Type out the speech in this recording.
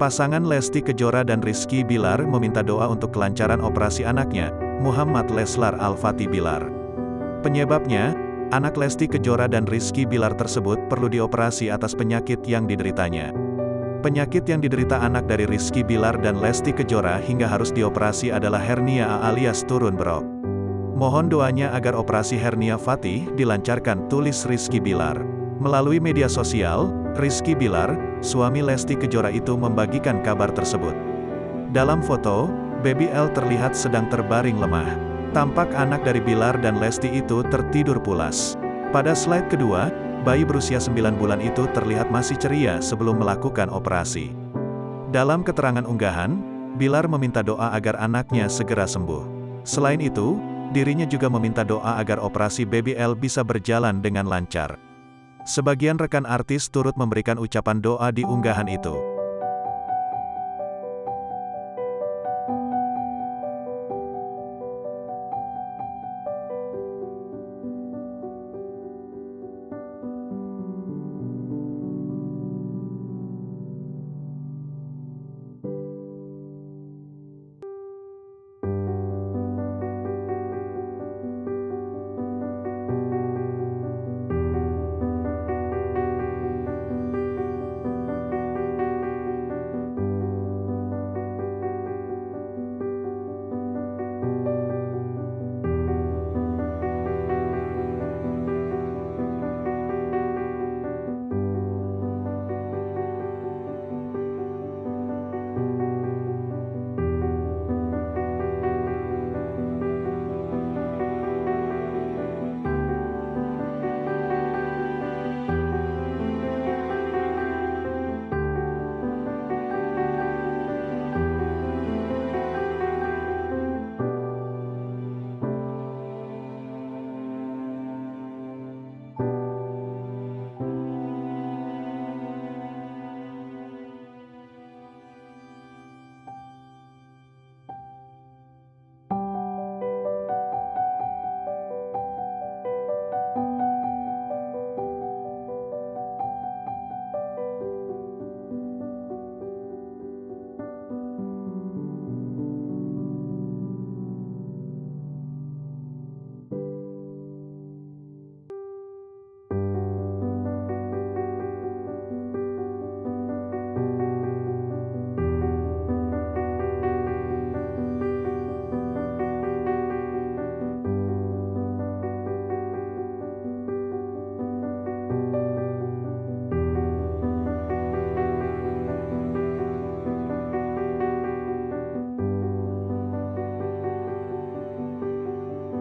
Pasangan Lesti Kejora dan Rizky Bilar meminta doa untuk kelancaran operasi anaknya, Muhammad Leslar Al-Fatih Bilar. Penyebabnya, anak Lesti Kejora dan Rizky Bilar tersebut perlu dioperasi atas penyakit yang dideritanya. Penyakit yang diderita anak dari Rizky Bilar dan Lesti Kejora hingga harus dioperasi adalah hernia alias turun berok. Mohon doanya agar operasi hernia Fatih dilancarkan, tulis Rizky Bilar. Melalui media sosial, Rizky Bilar, suami Lesti Kejora itu membagikan kabar tersebut. Dalam foto, Baby L terlihat sedang terbaring lemah. Tampak anak dari Bilar dan Lesti itu tertidur pulas. Pada slide kedua, bayi berusia 9 bulan itu terlihat masih ceria sebelum melakukan operasi. Dalam keterangan unggahan, Bilar meminta doa agar anaknya segera sembuh. Selain itu, dirinya juga meminta doa agar operasi Baby L bisa berjalan dengan lancar. Sebagian rekan artis turut memberikan ucapan doa di unggahan itu.